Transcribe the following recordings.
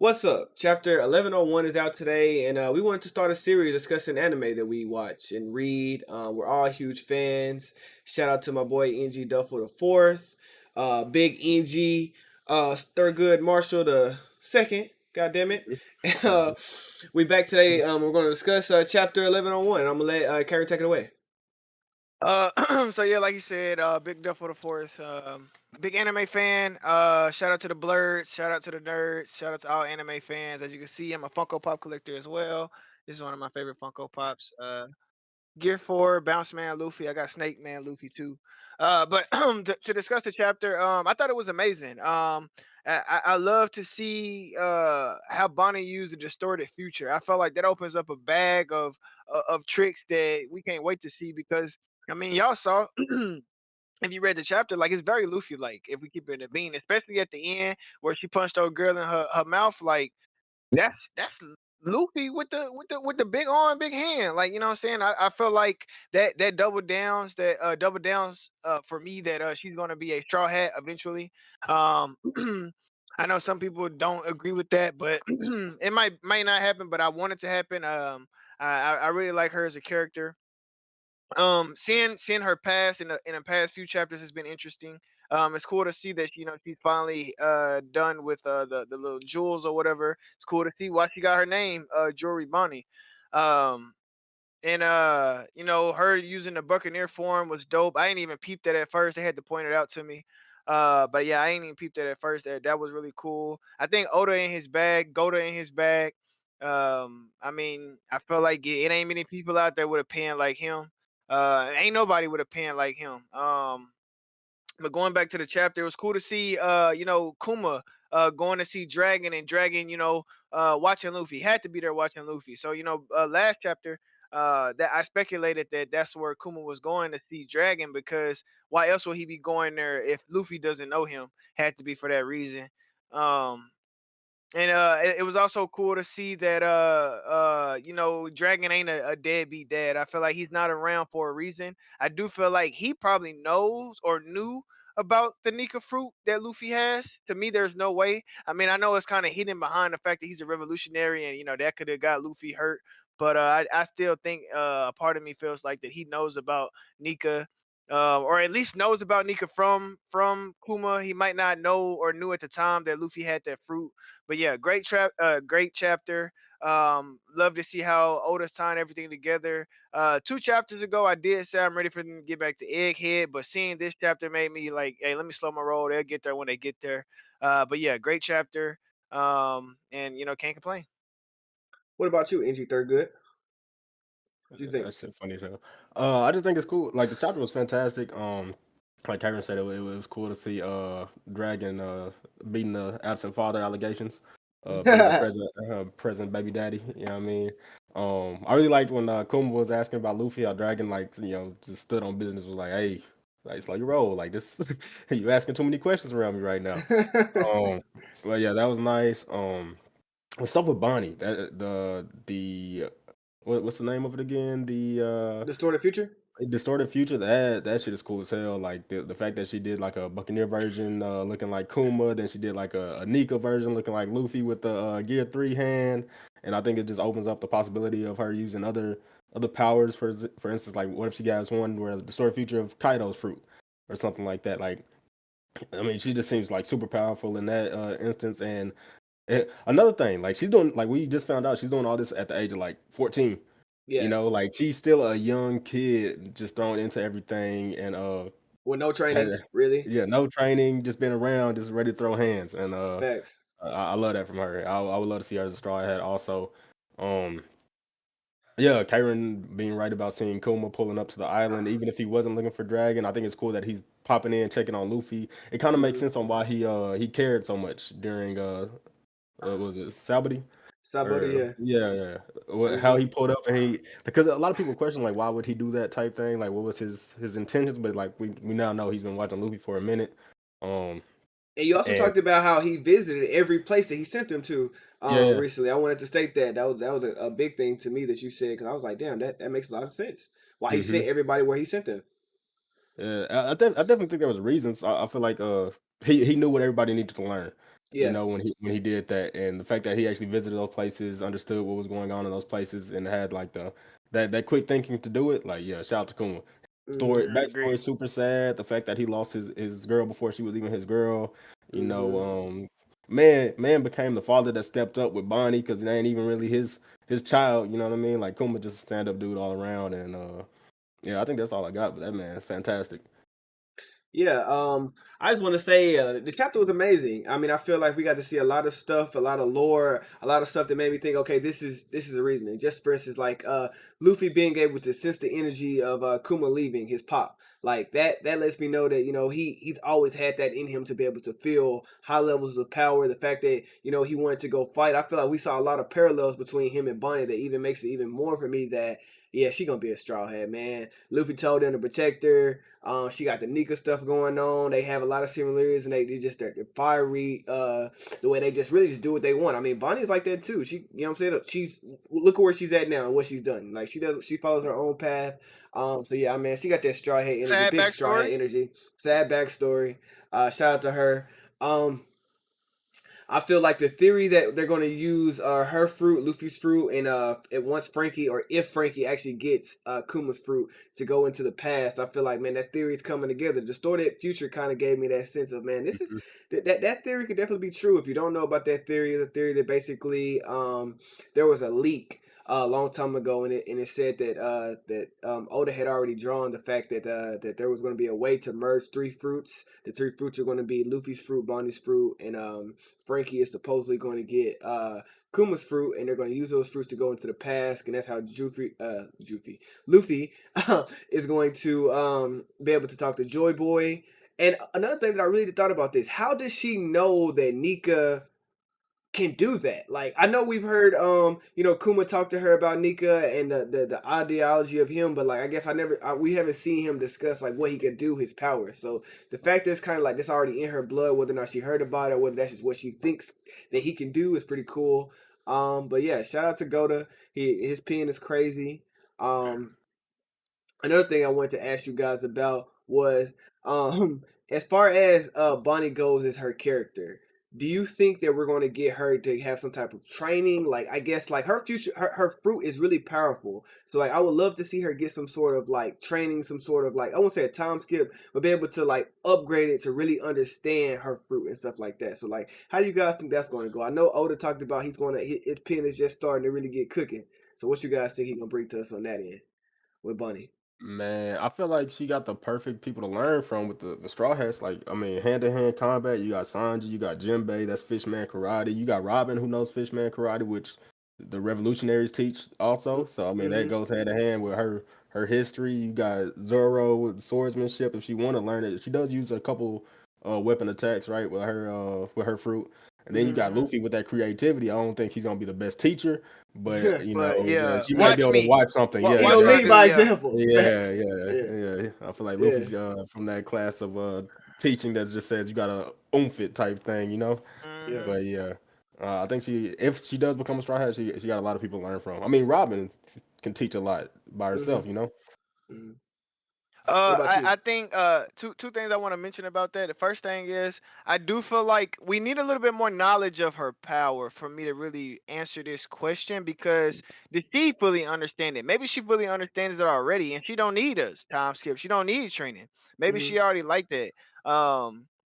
What's up? Chapter 1101 is out today, and we wanted to start a series discussing anime that we watch and read. We're all huge fans. Shout out to my boy NG Duffel the fourth, Big NG, Thurgood Marshall the second. God damn it! uh, we back today. We're going to discuss chapter 1101. I'm gonna let Kyrie take it away. So yeah, like you said, Big Duff for the fourth. Big anime fan. Shout out to the blurs, shout out to the nerds, shout out to all anime fans. As you can see, I'm a Funko Pop collector as well. This is one of my favorite Funko Pops. Gear 4, Bounce Man Luffy. I got Snake Man Luffy too. But to discuss the chapter, I thought it was amazing. I love to see how Bonnie used the distorted future. I felt like that opens up a bag of tricks that we can't wait to see because I mean y'all saw if you read the chapter, like it's very Luffy like if we keep it in the bean, especially at the end where she punched old girl in her mouth, like that's Luffy with the big arm, big hand. Like, you know what I'm saying? I feel like that double downs for me that she's gonna be a straw hat eventually. Um I know some people don't agree with that, but it might not happen, but I want it to happen. I really like her as a character. Seeing her past in the past few chapters has been interesting. It's cool to see that she's finally done with the little jewels or whatever. It's cool to see why she got her name Jewelry Bonnie. um her using the buccaneer form was dope. I ain't even peeped that at first. They had to point it out to me. But yeah, I ain't even peeped that at first. That was really cool. I think Oda in his bag, Goda in his bag. I mean, I feel like it ain't many people out there with a pen like him. Ain't nobody with a pen like him. But going back to the chapter, it was cool to see Kuma going to see Dragon, and Dragon, watching Luffy. Had to be there watching Luffy. So, last chapter, that I speculated that that's where Kuma was going to see Dragon, because why else would he be going there if Luffy doesn't know him? Had to be for that reason. Um and it was also cool to see that Dragon ain't a deadbeat dad. I feel like he's not around for a reason. I do feel like he probably knows or knew about the Nika fruit that Luffy has. To me, there's no way. I mean, I know it's kind of hidden behind the fact that he's a revolutionary, and that could have got Luffy hurt. But I still think a part of me feels like that he knows about Nika, or at least knows about Nika from Kuma. He might not know or knew at the time that Luffy had that fruit. But yeah, great chapter. Love to see how Oda's tying everything together. 2 chapters ago, I did say I'm ready for them to get back to Egghead, but seeing this chapter made me like, hey, let me slow my roll. They'll get there when they get there. But yeah, great chapter. And can't complain. What about you, NG Thurgood? What you think? That shit funny as hell. I just think it's cool. Like the chapter was fantastic. Like Karen said, it was cool to see Dragon beating the absent father allegations, being the present baby daddy. You know what I mean? I really liked when Kuma was asking about Luffy, how Dragon like just stood on business, was like, hey, like slow your roll, like this, you asking too many questions around me right now. Um, but yeah, that was nice. The stuff with Bonnie, that the what's the name of it again? The Distorted future? Distorted Future. That shit is cool as hell. Like the fact that she did like a Buccaneer version looking like Kuma, then she did like a Nika version looking like Luffy with the Gear 3 hand, and I think it just opens up the possibility of her using other powers. For instance, like what if she has one where the Distorted Future of Kaido's fruit or something like that. Like I mean, she just seems like super powerful in that instance. And another thing, like she's doing, like we just found out, she's doing all this at the age of like 14. Yeah. Like she's still a young kid, just thrown into everything, and With no had, training, really. yeah, no training, just been around, just ready to throw hands, and Facts. I love that from her. I would love to see her as a straw hat also. Um, yeah, Karen being right about seeing Kuma pulling up to the island, even if he wasn't looking for Dragon. I think it's cool that he's popping in, checking on Luffy. It kind of makes Hmm. sense on why he cared so much during what was it Sabaody? Sabota, Or yeah. yeah, how Hmm. he pulled up, and he, because a lot of people question like why would he do that type thing, like what was his intentions, but like we now know he's been watching Luffy for a minute. Um And you also and talked about how he visited every place that he sent them to yeah, recently. I wanted to state that was a big thing to me that you said, because I was like, damn, that makes a lot of sense. Why he hmm sent everybody where he sent them. yeah, I definitely think there was reasons. I feel like he knew what everybody needed to learn. Yeah. when he did that, and the fact that he actually visited those places, understood what was going on in those places, and had like that quick thinking to do it. Like, yeah, shout out to Kuma. Hmm. Backstory Agree. is super sad. The fact that he lost his girl before she was even his girl. You know, Hmm. man became the father that stepped up with Bonnie because it ain't even really his child. You know what I mean? Like Kuma just a stand up dude all around, and yeah, I think that's all I got. But that man, fantastic. Yeah, I just want to say the chapter was amazing. I mean, I feel like we got to see a lot of stuff, a lot of lore, a lot of stuff that made me think, okay, this is the reasoning. Just for instance, like Luffy being able to sense the energy of Kuma leaving his pop, like that lets me know that he's always had that in him to be able to feel high levels of power. The fact that he wanted to go fight, I feel like we saw a lot of parallels between him and Bonnie that even makes it even more for me that yeah, she gonna be a straw hat, man. Luffy told him to protect her. She got the Nika stuff going on. They have a lot of similarities, and they just they're fiery. The way they just really just do what they want. I mean, Bonnie's like that too. She, you know what I'm saying? She's look at where she's at now and what she's done. Like she follows her own path. So yeah, I mean, she got that straw hat energy, Sad big straw hat backstory. energy. Sad backstory. Shout out to her. I feel like the theory that they're going to use her fruit, Luffy's fruit, and once Frankie or if Frankie actually gets Kuma's fruit to go into the past, I feel like man that theory is coming together. Distorted Future kind of gave me that sense of man, this is Mhm. that theory could definitely be true. If you don't know about that theory, the theory that basically there was a leak a long time ago, and it said that Oda had already drawn the fact that there was going to be a way to merge three fruits. The three fruits are going to be Luffy's fruit, Bonnie's fruit, and Frankie is supposedly going to get Kuma's fruit, and they're going to use those fruits to go into the past, and that's how Luffy is going to be able to talk to Joy Boy. And another thing that I really thought about this: how does she know that Nika can do that? Like I know we've heard Kuma talk to her about Nika and the ideology of him, but like I guess we haven't seen him discuss like what he could do, his power. So the fact that it's kind of like this already in her blood, whether or not she heard about it, whether that's just what she thinks that he can do, is pretty cool. But yeah, shout out to Goda. His pen is crazy. Um, Another thing I wanted to ask you guys about was as far as Bonnie goes as her character, do you think that we're going to get her to have some type of training? Like I guess like her fruit is really powerful. So like I would love to see her get some sort of like training, some sort of like I won't say a time skip, but be able to like upgrade it to really understand her fruit and stuff like that. So like how do you guys think that's going to go? I know Oda talked about his pen is just starting to really get cooking. So what you guys think he gonna bring to us on that end with Bunny? Man, I feel like she got the perfect people to learn from with the Straw Hats. Like, I mean, hand to hand combat. You got Sanji, you got Jinbei, that's Fishman Karate. You got Robin, who knows Fishman Karate, which the revolutionaries teach also. So, I mean, that Mm-hmm. goes hand in hand with her history. You got Zoro with swordsmanship. If she want to learn it, she does use a couple weapon attacks, right, with her fruit. And then you Mm-hmm. got Hmm. Luffy with that creativity. I don't think he's gonna be the best teacher, but But yeah, she might be watch able to me. watch something. He Yeah, Watch gonna what I lead do. exactly. by Yeah. example. Yeah, Facts. yeah, Yeah. yeah. I feel like Yeah. Luffy's from that class of teaching that just says you gotta oomph it type thing, you know. Yeah. Hmm. But yeah, I think if she does become a straw hat, she got a lot of people to learn from. I mean, Robin can teach a lot by Mm-hmm. herself, you know. Mm-hmm. What about you? I think two things I want to mention about that. The first thing is I do feel like we need a little bit more knowledge of her power for me to really answer this question because did she fully understand it? Maybe she fully understands it already and she don't need us time skip. She don't need training. Maybe Mm-hmm. she already like that.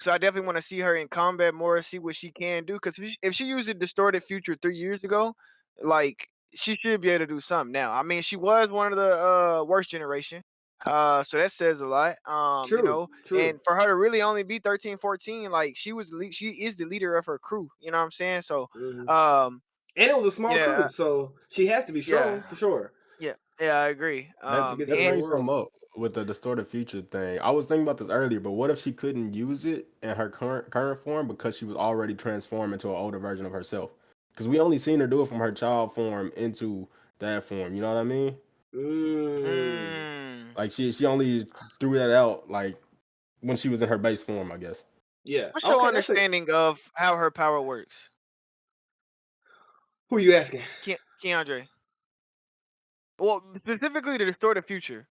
So I definitely want to see her in combat more, see what she can do. Because if she used a distorted future 3 years ago, like she should be able to do something now. I mean, she was one of the worst generation. So that says a lot. True. True. And for her to really only be 13, 14, like she is the leader of her crew. You know what I'm saying? So, Mm-hmm. um, And it was a small yeah, crew, so she has to be yeah, strong for sure yeah, I agree. to get to That the end of the And brings world. some up with the distorted future thing. I was thinking about this earlier, but what if she couldn't use it in her current form because she was already transformed into an older version of herself? Because we only seen her do it from her child form into that form. You know what I mean? Mm. mm, Like she only threw that out like when she was in her base form, I guess. Yeah. what's your Okay. That's it. understanding of how her power works, Who you asking? Keandre? Well, specifically the distorted future.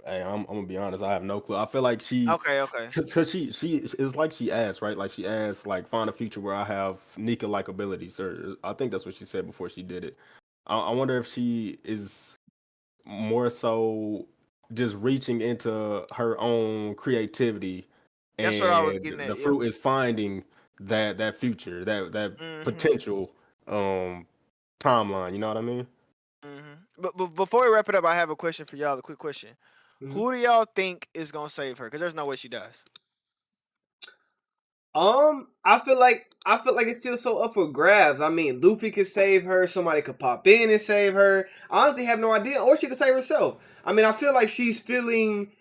Hey, I'm gonna be honest. I have no clue. I feel like she, Okay, okay. cause she it's like she asked, right? Like she asked, like find a future where I have Nika like abilities, or I think that's what she said before she did it. I wonder if she is more so just reaching into her own creativity, That's what I was and getting the at. Yep. fruit is finding that future, that Mhm. potential um timeline. You know what I mean? Mhm. But before we wrap it up, I have a question for y'all. A quick question. Mhm. Who do y'all think is gonna save her? Because there's no way she dies. I feel like it's still so up for grabs. I mean, Luffy could save her. Somebody could pop in and save her. I honestly have no idea, or she could save herself. I mean, I feel like she's feeling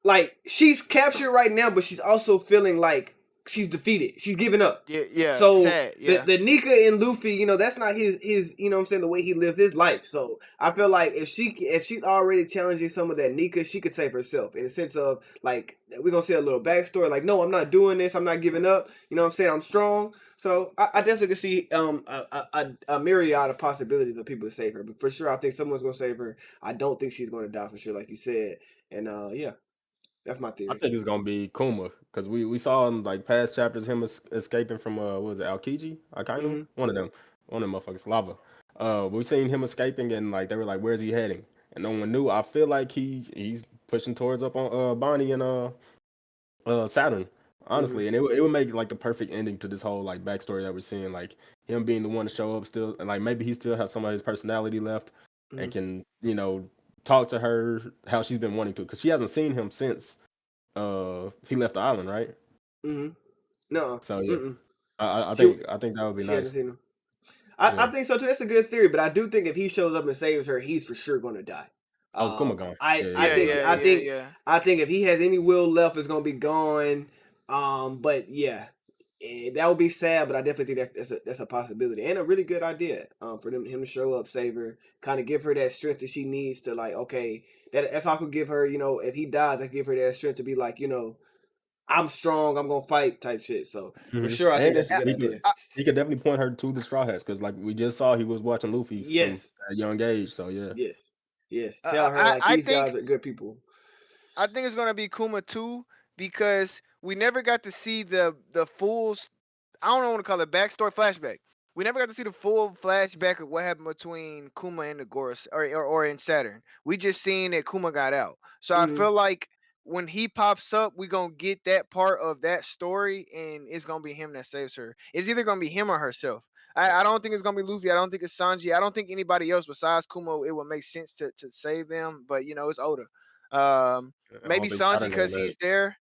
like she's captured right now, but she's also feeling like she's defeated. She's giving up. Yeah, yeah. So Sad. the Yeah. the Nika and Luffy, that's not his what I'm saying, the way he lived his life. So I feel like if she's already challenging some of that Nika, she could save herself in the sense of like we're gonna say a little backstory, like no, I'm not doing this, I'm not giving up. You know what I'm saying? I'm strong. So I definitely could see a myriad of possibilities of people to save her. But for sure I think someone's gonna save her. I don't think she's gonna die for sure, like you said. And yeah, that's my I theory. think it's gonna be Kuma because we saw in like past chapters him escaping from what was it, Aokiji, Akainu, Mm-hmm. one of them motherfuckers, lava. We seen him escaping and like they were like, where's he heading? And no one knew. I feel like he's pushing towards up on Bonney and Saturn, Mm-hmm. honestly, and it would make like the perfect ending to this whole like backstory that we're seeing, like him being the one to show up still, and like maybe he still has some of his personality left and Mm-hmm. can talk to her how she's been wanting to because she hasn't seen him since he left the island, right? Mm-hmm. No. So yeah, Mm-mm. She I think that would be she hasn't nice. seen him. I Yeah. think so too. That's a good theory, but I do think if he shows up and saves her, he's for sure going to die. Oh, Kumagon. I Yeah, I yeah, Yeah, you're think right. yeah, I yeah, think yeah. I think if he has any will left, it's going to be gone. But yeah, that would be sad. But I definitely think that's a possibility and a really good idea. For him to show up, save her, kind of give her that strength that she needs to like. Okay, that's how I could give her. If he dies, I give her that strength to be like, I'm strong. I'm gonna fight type shit. So for Hmm. sure, I think And that's a I, good idea. he could definitely point her to the Straw Hats because like we just saw he was watching Luffy from Yes, a young age. So yeah, yes, yes. Tell I, her I like I these think guys are good people. I think it's gonna be Kuma too because we never got to see the full. I don't want to call it backstory flashback. We never got to see the full flashback of what happened between Kuma and the Gorus or in Saturn. We just seen that Kuma got out. So I Mm-hmm. feel like when he pops up, we gonna get that part of that story, and it's gonna be him that saves her. It's either gonna be him or herself. I don't think it's gonna be Luffy. I don't think it's Sanji. I don't think anybody else besides Kuma. It would make sense to save them, but it's Oda. Um, I don't Maybe think Sanji Saturn because on that. he's there.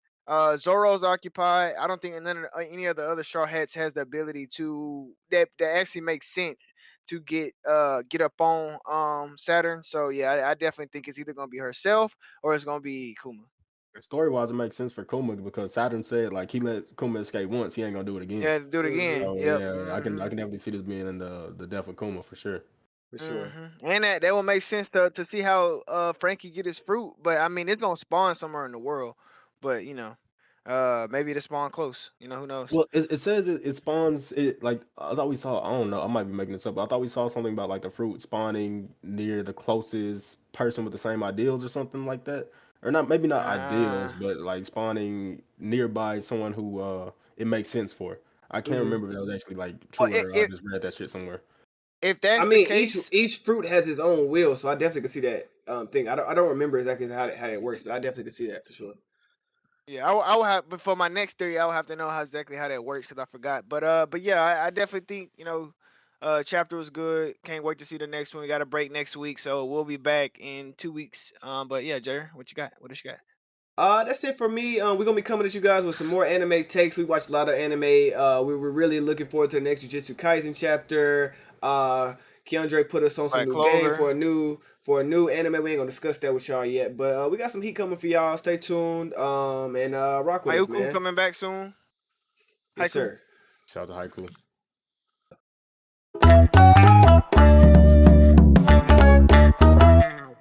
Zoro's occupied. I don't think any of the other Straw Hats has the ability to that actually makes sense to get up on Saturn. So yeah, I definitely think it's either gonna be herself or it's gonna be Kuma. Story wise, it makes sense for Kuma because Saturn said like he let Kuma escape once, he ain't gonna do it again. Yeah, do it Mm-hmm. again. So Yep. yeah, I can definitely see this being in the death of Kuma for sure. For sure. And that will make sense to see how Frankie get his fruit. But I mean, it's gonna spawn somewhere in the world. But maybe it spawn close. Who knows? Well, it says it spawns it like I thought we saw. I don't know. I might be making this up, but I thought we saw something about like the fruit spawning near the closest person with the same ideals or something like that, or not. Maybe not Uh, ideals, but like spawning nearby someone who it makes sense for. I can't Mm-hmm. remember if that was actually like well, true or I just read that shit somewhere. if I that's the mean, each case, each fruit has its own will, so I definitely could see that thing. I don't remember exactly how it works, but I definitely could see that for sure. yeah, I will have. But for my next theory, I will have to know how exactly how that works because I forgot. But yeah, I definitely think chapter was good. Can't wait to see the next one. We got a break next week, so we'll be back in 2 weeks. But yeah, Jerry, what you got? What else you got? That's it for me. We're gonna be coming at you guys with some more anime takes. We watched a lot of anime. We were really looking forward to the next Jujutsu Kaisen chapter. Keandre put us on some Black new game Clover. for a new anime. We ain't gonna discuss that with y'all yet, but we got some heat coming for y'all. Stay tuned. And rock with us, Mayuku man. coming back soon. Yes, Haiku. sir. Shout out to Haiku.